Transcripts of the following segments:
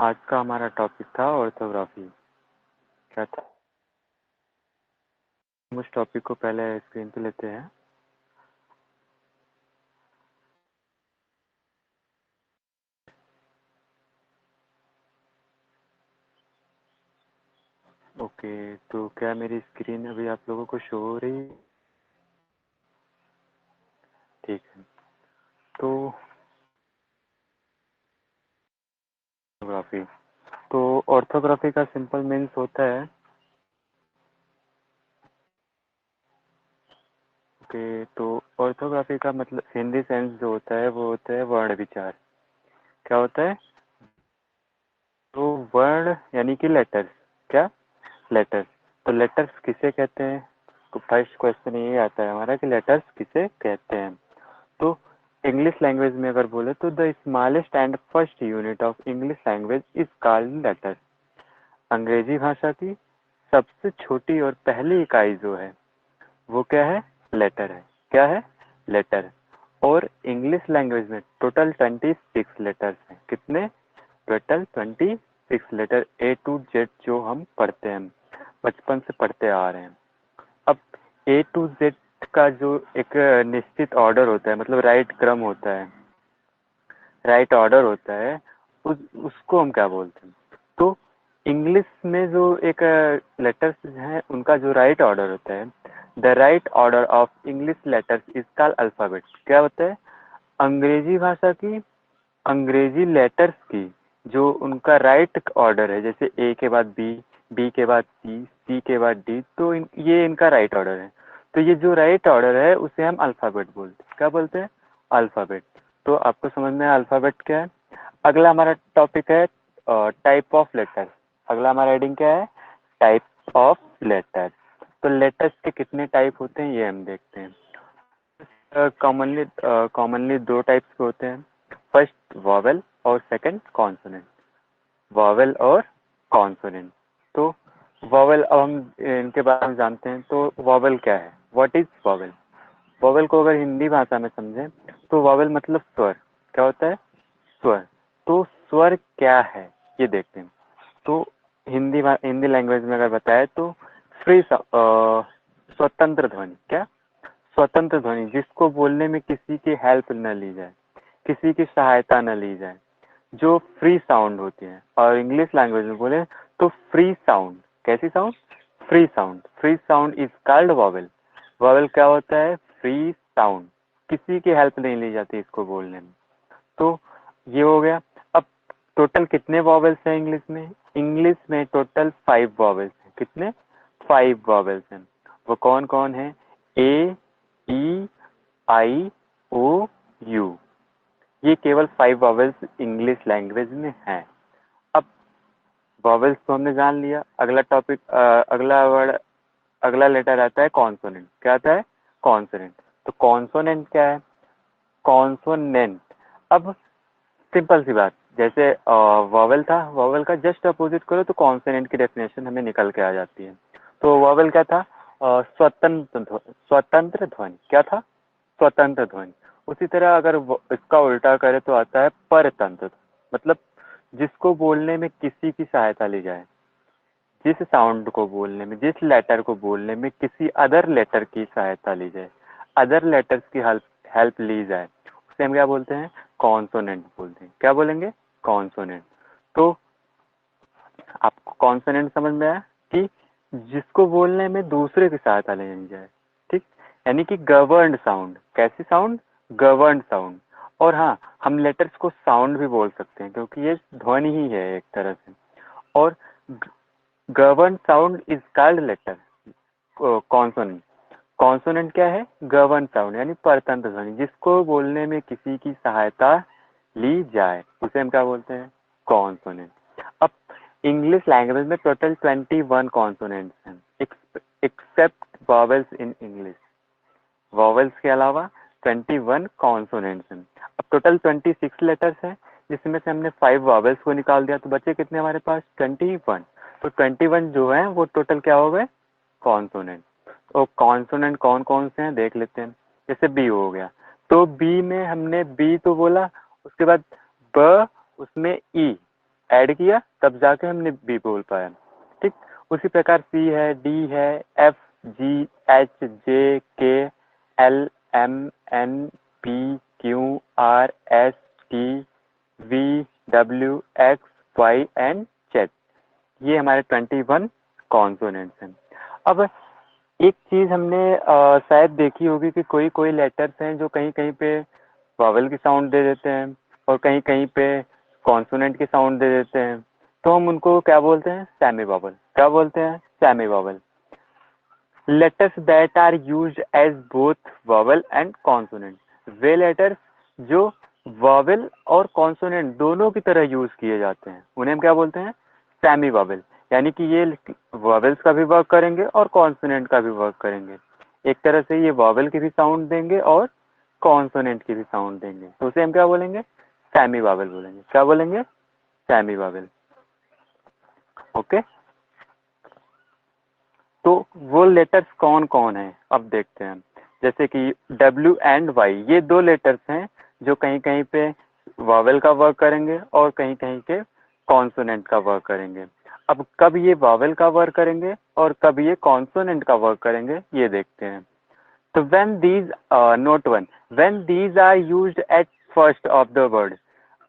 आज का हमारा टॉपिक था ऑर्थोग्राफी। क्या था? हम उस टॉपिक को पहले स्क्रीन पे लेते हैं। ओके, तो क्या मेरी स्क्रीन अभी आप लोगों को शो हो रही है? ठीक है। तो ऑर्थोग्राफी, तो ऑर्थोग्राफी का सिंपल मीन्स होता है, ओके, तो ऑर्थोग्राफी का मतलब हिंदी सेंस जो होता है वो होता है वर्ण विचार। क्या होता है? तो वर्ण यानी कि लेटर्स। क्या? लेटर्स। तो लेटर्स किसे कहते हैं? तो फर्स्ट क्वेश्चन ये आता है हमारा कि लेटर्स किसे कहते हैं। तो इंग्लिश लैंग्वेज में अगर बोले तो the smallest and first unit of English language is called letter. अंग्रेजी भाषा की सबसे छोटी और पहली इकाई जो है वो क्या है? लेटर है। क्या है? लेटर। और इंग्लिश लैंग्वेज में टोटल 26 लेटर्स हैं। कितने? Total 26 letter, A to Z जो हम पढ़ते हैं, बचपन से पढ़ते आ रहे हैं। अब ए टू जेड का जो एक निश्चित ऑर्डर होता है, मतलब राइट क्रम होता है, राइट ऑर्डर होता है, उसको हम क्या बोलते हैं? तो इंग्लिश में जो एक लेटर्स हैं उनका जो राइट ऑर्डर होता है, the right order of English letters is called alphabet. क्या होता है? अंग्रेजी भाषा की अंग्रेजी लेटर्स की जो उनका राइट ऑर्डर है, जैसे ए के बाद बी, बी के बाद सी, सी के बाद डी, तो ये इनका राइट ऑर्डर है। तो ये जो राइट ऑर्डर है उसे हम अल्फाबेट बोलते हैं। क्या बोलते हैं? अल्फाबेट। तो आपको समझ में आया अल्फाबेट क्या है? अगला हमारा टॉपिक है टाइप ऑफ लेटर। अगला हमारा हेडिंग क्या है? Type of letter. तो लेटर्स के कितने टाइप होते हैं ये हम देखते हैं। कॉमनली दो टाइप्स के होते हैं। फर्स्ट वॉवेल और सेकंड कॉन्सोनेंट। वॉवेल और कॉन्सोनेंट। तो वॉवेल, अब हम इनके बारे में जानते हैं। तो वॉवेल क्या है? What is vowel? वॉवेल को अगर हिंदी भाषा में समझें तो वॉवेल मतलब स्वर। क्या होता है? स्वर। तो स्वर क्या है ये देखते हैं। तो हिंदी लैंग्वेज में अगर बताए तो फ्री, स्वतंत्र ध्वनि। क्या? स्वतंत्र ध्वनि, जिसको बोलने में किसी की हेल्प न ली जाए, किसी की सहायता न ली जाए, जो फ्री साउंड होती है। और इंग्लिश लैंग्वेज में बोले तो फ्री साउंड। कैसी sound? Free sound. Free sound is called vowel. Vowel क्या होता है? फ्री साउंड, किसी की हेल्प नहीं ली जाती इसको बोलने में। तो ये हो गया। अब टोटल कितने वॉवेल्स हैं इंग्लिश में? इंग्लिश में टोटल 5 वॉवेल्स हैं। कितने? 5 वॉवेल्स हैं। वो कौन कौन है? ए, ई, आई, ओ, यू। ये केवल 5 वॉवेल्स इंग्लिश लैंग्वेज में हैं। अब वॉवेल्स तो हमने जान लिया। अगला टॉपिक, अगला वर्ड, अगला लेटर आता है कॉन्सोनेंट। क्या आता है? कॉन्सोनेंट। तो कॉन्सोनेंट क्या है? कॉन्सोनेंट, अब सिंपल सी बात, जैसे वॉवेल था, वॉवेल का जस्ट अपोजिट करो तो कॉन्सोनेंट की डेफिनेशन हमें निकल के आ जाती है। तो वॉवेल क्या था? स्वतंत्र ध्वनि। क्या था? स्वतंत्र ध्वनि। उसी तरह अगर इसका उल्टा करे तो आता है परतंत्र, मतलब जिसको बोलने में किसी की सहायता ली जाए, जिस साउंड को बोलने में, जिस लेटर को बोलने में किसी अदर लेटर की सहायता ली जाए, अदर लेटर्स की हेल्प हेल्प ली जाए, उसे हम क्या बोलते हैं? कॉन्सोनेंट बोलते हैं। क्या बोलेंगे? कॉन्सोनेंट। तो आपको कॉन्सोनेंट समझ में आया कि जिसको बोलने में दूसरे की सहायता लेनी जाए, ठीक, यानी कि गवर्नड साउंड। कैसी साउंड? Governed sound. और हाँ, हम लेटर्स को साउंड भी बोल सकते हैं क्योंकि ये ध्वनि ही है एक तरह से। और govern sound is called letter consonant. Consonant क्या है? गवर्न साउंड यानी परतंत्र ध्वनि, जिसको बोलने में किसी की सहायता ली जाए उसे हम क्या बोलते हैं? कॉन्सोनेंट। अब इंग्लिश लैंग्वेज में टोटल 21 कॉन्सोनेंट्स हैं, except vowels in English. Vowels के अलावा 21 कॉन्सोनेंट्स हैं। अब टोटल 26 लेटर्स हैं, जिसमें से हमने 5 वॉवेल्स को निकाल दिया, तो बचे कितने हमारे पास? 21। तो 21 जो है वो टोटल क्या हो गए? कॉन्सोनेंट। तो कॉन्सोनेंट कौन कौन से हैं देख लेते हैं। जैसे बी हो गया, तो बी में हमने बी तो बोला, उसके बाद ब, उसमें ई, ऐड किया तब जाके हमने बी बोल पाया। ठीक, उसी प्रकार सी है, डी है, F, ji, H, J, K, L, M, N, P, Q, R, S, T, V, W, X, Y and Z. ये हमारे 21 कॉन्सोनेंट्स हैं। अब एक चीज हमने शायद देखी होगी कि कोई कोई लेटर्स हैं जो कहीं कहीं पे वॉवेल की साउंड दे देते हैं और कहीं कहीं पे कॉन्सोनेंट की साउंड दे देते हैं, तो हम उनको क्या बोलते हैं? Semi vowel. क्या बोलते हैं? Semi vowel. Letters that are used as both vowel and consonant, वे लेटर्स जो वॉवेल और कॉन्सोनेंट दोनों की तरह यूज किए जाते हैं उन्हें हम क्या बोलते हैं? Semi vowel. यानी कि ये वॉवेल्स का भी वर्क करेंगे और कॉन्सोनेंट का भी वर्क करेंगे। एक तरह से ये वॉवेल की भी साउंड देंगे और कॉन्सोनेंट की भी साउंड देंगे, तो उसे हम क्या बोलेंगे? सेमी वॉवेल बोलेंगे। क्या बोलेंगे? Semi vowel. ओके, तो वो लेटर्स कौन कौन है अब देखते हैं। जैसे कि W एंड Y, ये दो लेटर्स हैं जो कहीं कहीं पे वॉवेल का वर्क करेंगे और कहीं कहीं के कॉन्सोनेंट का वर्क करेंगे। अब कब ये वॉवेल का वर्क करेंगे और कब ये कॉन्सोनेंट का वर्क करेंगे ये देखते हैं। तो when these note one, when these are used at first of the word,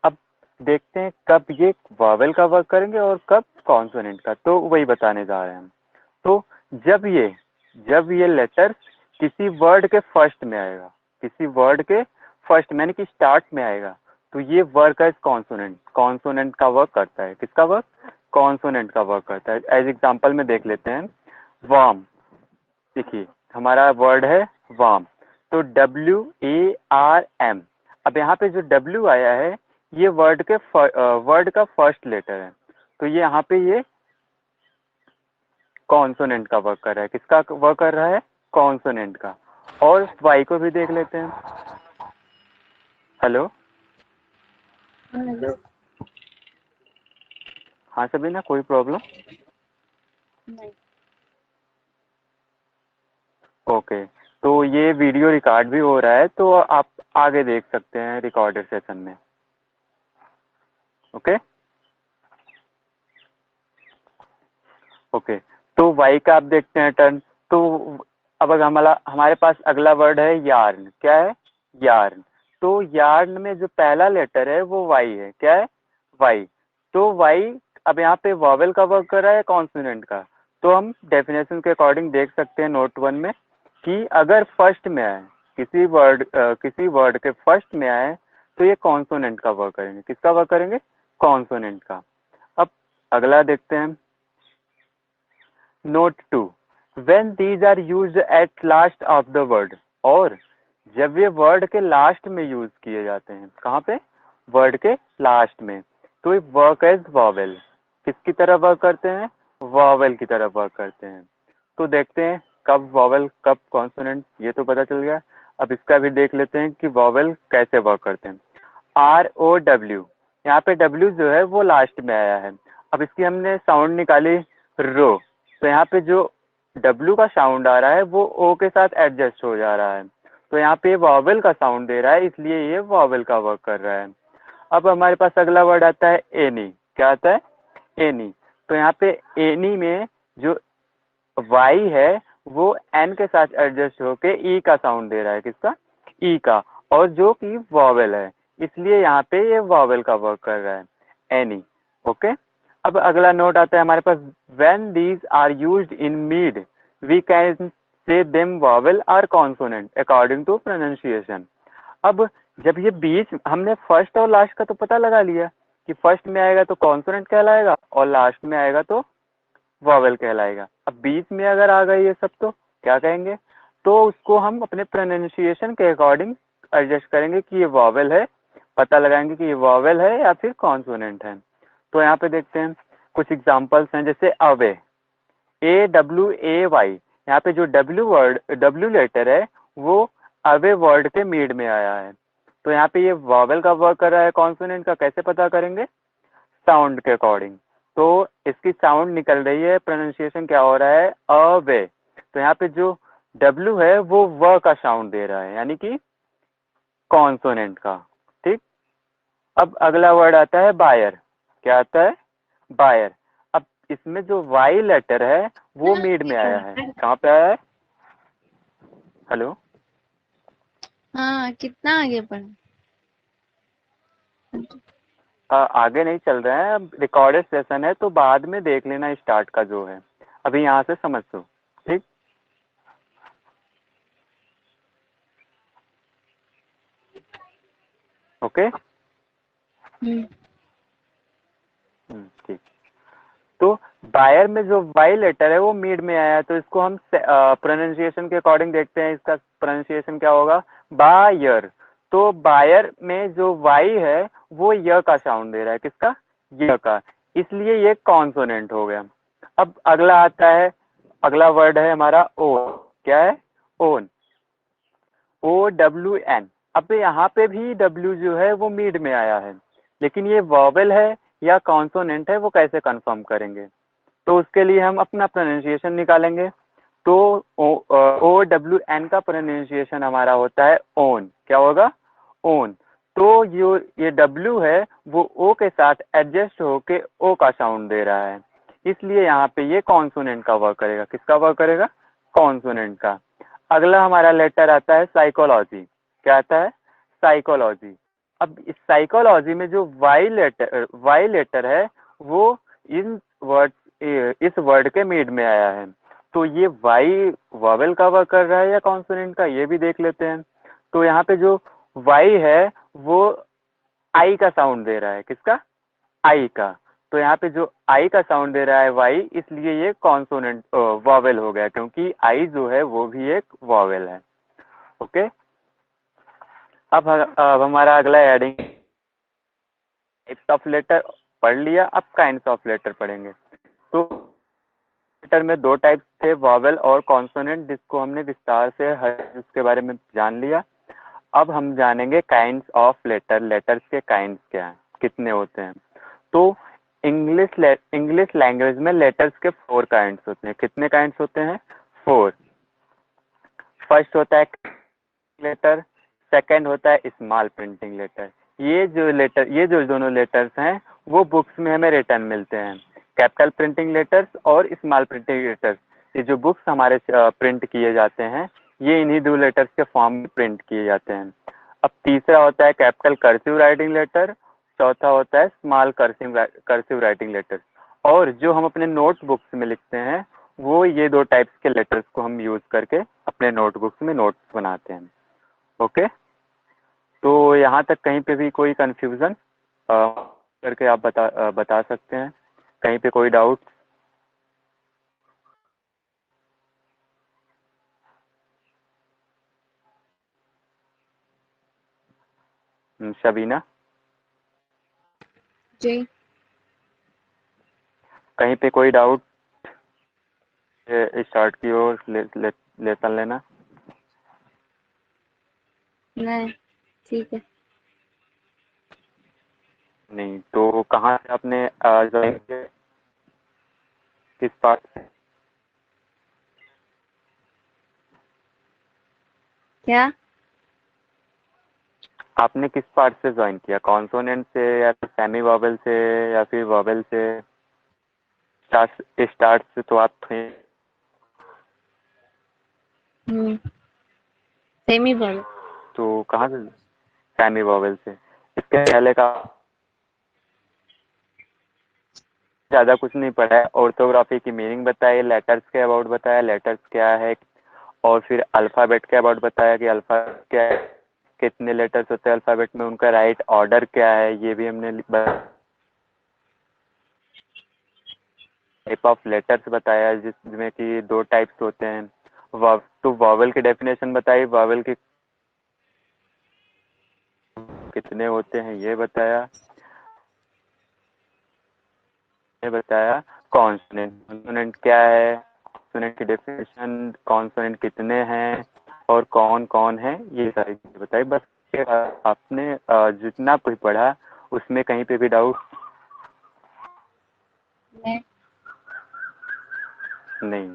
अब देखते हैं कब ये वॉवेल का वर्क करेंगे और कब कॉन्सोनेंट का, तो वही बताने जा रहे हैं हम। तो जब ये लेटर किसी वर्ड के फर्स्ट में आएगा, किसी वर्ड के फर्स्ट यानी कि स्टार्ट में आएगा, तो ये वर्क एज कॉन्सोनेंट, कॉन्सोनेंट का वर्क करता है। किसका वर्क? कॉन्सोनेंट का वर्क करता है। एज एग्जांपल में देख लेते हैं, वार्म। देखिए हमारा वर्ड है वार्म, तो WARM। अब यहाँ पे जो W आया है ये वर्ड का फर्स्ट लेटर है, तो ये यहाँ पे ये कॉन्सोनेंट का वर्क कर रहा है। किसका वर्क कर रहा है? कॉन्सोनेंट का। और वाई को भी देख लेते हैं। Hello, hello. हाँ सबीना, कोई प्रॉब्लम? नहीं। ओके, तो ये वीडियो रिकॉर्ड भी हो रहा है, तो आप आगे देख सकते हैं रिकॉर्डेड सेशन में। ओके ओके, तो वाई का आप देखते हैं टर्न। तो अब अगर हमारे पास अगला वर्ड है यार्न। क्या है? यार्न। तो यार्न में जो पहला लेटर है वो वाई है। क्या है? वाई। तो वाई अब यहाँ पे वॉवेल का वर्क कर रहा है कॉन्सोनेंट का, तो हम डेफिनेशन के अकॉर्डिंग देख सकते हैं नोट वन में कि अगर फर्स्ट में आए, किसी वर्ड के फर्स्ट में आए, तो ये कॉन्सोनेंट का वर्क करेंगे। किसका वर्क करेंगे? कॉन्सोनेंट का। अब अगला देखते हैं, note two, when these are used at last of the word, और जब ये वर्ड के लास्ट में यूज किए जाते हैं। कहाँ पे? वर्ड के लास्ट में, तो ये वर्क एज वॉवेल। किसकी तरह वर्क करते हैं? वॉवेल की तरह वर्क करते हैं। तो देखते हैं कब वॉवेल कब कॉन्सोनेंट, ये तो पता चल गया। अब इसका भी देख लेते हैं कि वॉवेल कैसे वर्क करते हैं। ROW, यहाँ पे W जो है वो लास्ट में आया है। अब इसकी हमने साउंड निकाली रो, तो यहाँ पे जो W का साउंड आ रहा है वो O के साथ एडजस्ट हो जा रहा है, तो यहाँ पे वॉवेल का साउंड दे रहा है, इसलिए ये वॉवेल का वर्क कर रहा है। अब हमारे पास अगला वर्ड आता है एनी। क्या आता है? एनी। तो यहाँ पे एनी में जो वाई है वो एन के साथ एडजस्ट होके ई का साउंड दे रहा है। किसका? ई का, और जो कि वॉवेल है, इसलिए यहाँ पे ये वॉवेल का वर्क कर रहा है, एनी। ओके, अब अगला नोट आता है हमारे पास, when these are used in mid we can say them vowel or consonant according to pronunciation. अब जब ये बीच, हमने फर्स्ट और लास्ट का तो पता लगा लिया कि फर्स्ट में आएगा तो कॉन्सोनेंट कहलाएगा और लास्ट में आएगा तो वॉवेल कहलाएगा। अब बीच में अगर आ गए ये सब तो क्या कहेंगे? तो उसको हम अपने प्रोनाउंसिएशन के अकॉर्डिंग एडजस्ट करेंगे कि ये वॉवेल है, पता लगाएंगे कि ये वॉवेल है या फिर कॉन्सोनेंट है। तो यहाँ पे देखते हैं कुछ एग्जांपल्स हैं, जैसे अवे, AWAY। यहाँ पे जो W लेटर है वो अवे वर्ड के मिड में आया है, तो यहाँ पे ये वॉवेल का वर्क कर रहा है। कॉन्सोनेंट का कैसे पता करेंगे? साउंड के अकॉर्डिंग। तो इसकी साउंड निकल रही है, प्रोनाउंसिएशन क्या हो रहा है? अवे। तो यहाँ पे जो W है वो व का साउंड दे रहा है, यानी कि कॉन्सोनेंट का। ठीक, अब अगला वर्ड आता है बायर। क्या आता है? बायर। अब इसमें जो वाई लेटर है वो मिड में आया है। कहाँ पे आया है? हेलो, हाँ, कितना आगे बढ़ा? आगे नहीं चल रहे हैं, अब रिकॉर्डेड सेशन है तो बाद में देख लेना स्टार्ट का जो है, अभी यहाँ से समझ लो। ठीक, ओके। ठीक। तो बायर में जो वाई लेटर है वो मिड में आया है, तो इसको हम प्रोनाउंसिएशन के अकॉर्डिंग देखते हैं। इसका प्रोनाउंसिएशन क्या होगा? बायर। तो बायर में जो वाई है वो य का साउंड दे रहा है। किसका? य का। इसलिए ये कॉन्सोनेंट हो गया। अब अगला आता है, अगला वर्ड है हमारा ओ। क्या है? ओन। OWN। अब यहाँ पे भी W जो है वो मिड में आया है, लेकिन ये वॉवेल है या कॉन्सोनेंट है वो कैसे कंफर्म करेंगे? तो उसके लिए हम अपना प्रोनाउंसिएशन निकालेंगे। तो OWN का प्रोनाउंसिएशन हमारा होता है ओन। क्या होगा? ओन। तो जो ये W है वो O के साथ एडजस्ट होके O का साउंड दे रहा है, इसलिए यहाँ पे ये कॉन्सोनेंट का वर्क करेगा। किसका वर्क करेगा? कॉन्सोनेंट का। अगला हमारा लेटर आता है साइकोलॉजी। क्या आता है? साइकोलॉजी। अब इस साइकोलॉजी में जो वाई लेटर है वो इन वर्ड इस वर्ड के मिड में आया है। तो ये वाई वॉवेल का वर्क कर रहा है या कॉन्सोनेंट का, ये भी देख लेते हैं। तो यहाँ पे जो वाई है वो आई का साउंड दे रहा है। किसका? आई का। तो यहाँ पे जो आई का साउंड दे रहा है वाई, इसलिए ये कॉन्सोनेंट वॉवेल हो गया, क्योंकि आई जो है वो भी एक वॉवेल है। ओके। अब हमारा अगला एडिंग टाइप्स ऑफ लेटर पढ़ लिया, अब काइंड्स ऑफ लेटर पढ़ेंगे। तो लेटर में दो टाइप्स थे, वॉवेल और कॉन्सोनेंट, जिसको हमने विस्तार से उसके बारे में जान लिया। अब हम जानेंगे काइंड्स ऑफ लेटर। लेटर्स के काइंड्स क्या हैं, कितने होते हैं? तो इंग्लिश लैंग्वेज में लेटर्स के 4 काइंड्स होते हैं। कितने काइंड्स होते हैं? 4। फर्स्ट होता है लेटर, सेकंड होता है स्मॉल प्रिंटिंग लेटर। ये जो दोनों लेटर्स हैं वो बुक्स में हमें रिटर्न मिलते हैं। कैपिटल प्रिंटिंग लेटर्स और स्मॉल प्रिंटिंग लेटर्स, ये जो बुक्स हमारे प्रिंट किए जाते हैं ये इन्हीं दो लेटर्स के फॉर्म में प्रिंट किए जाते हैं। अब तीसरा होता है कैपिटल कर्सिव राइटिंग लेटर, चौथा होता है स्मॉल कर्सिव राइटिंग लेटर। और जो हम अपने नोटबुक्स में लिखते हैं वो ये दो टाइप्स के लेटर्स को हम यूज करके अपने नोटबुक्स में नोट्स बनाते हैं। ओके। तो यहाँ तक कहीं पे भी कोई कंफ्यूजन करके आप बता सकते हैं, कहीं पे कोई डाउट? शबीना, जी। कहीं पे कोई डाउट? स्टार्ट की ओर लेसन लेना। नहीं, ठीक है। नहीं तो कहाँ से आपने ज्वाइन किया, किस पार्ट से? क्या? आपने किस पार्ट से ज्वाइन किया, कॉन्सोनेंट से या फिर सेमी वॉवेल से या फिर वॉवेल से? स्टार्ट से तो आप थे। सेमी बोल। तो कहाँ से? सेमी वॉवेल से। इसके पहले का ज़्यादा कुछ नहीं पढ़ा है, ऑर्थोग्राफी की मीनिंग बताई, लेटर्स के अबाउट बताया लेटर्स क्या है, और फिर अल्फ़ाबेट के अबाउट बताया कि अल्फ़ाबेट क्या है, कितने लेटर्स होते हैं अल्फ़ाबेट में, उनका राइट ऑर्डर क्या है, ये भी हमने टाइप ऑफ लेटर्स बताया जिसमें कि 2 टाइप्स होते हैं। तो वॉवेल की डेफिनेशन बताई, वॉवेल के कितने होते हैं ये बताया, ये बताया कॉन्सोनेंट क्या है, कॉन्सोनेंट की डेफिनेशन, कॉन्सोनेंट कितने हैं और कौन कौन है, ये सारी चीजें बताई। बस आपने जितना कुछ पढ़ा उसमें कहीं पे भी डाउट? नहीं। नहीं।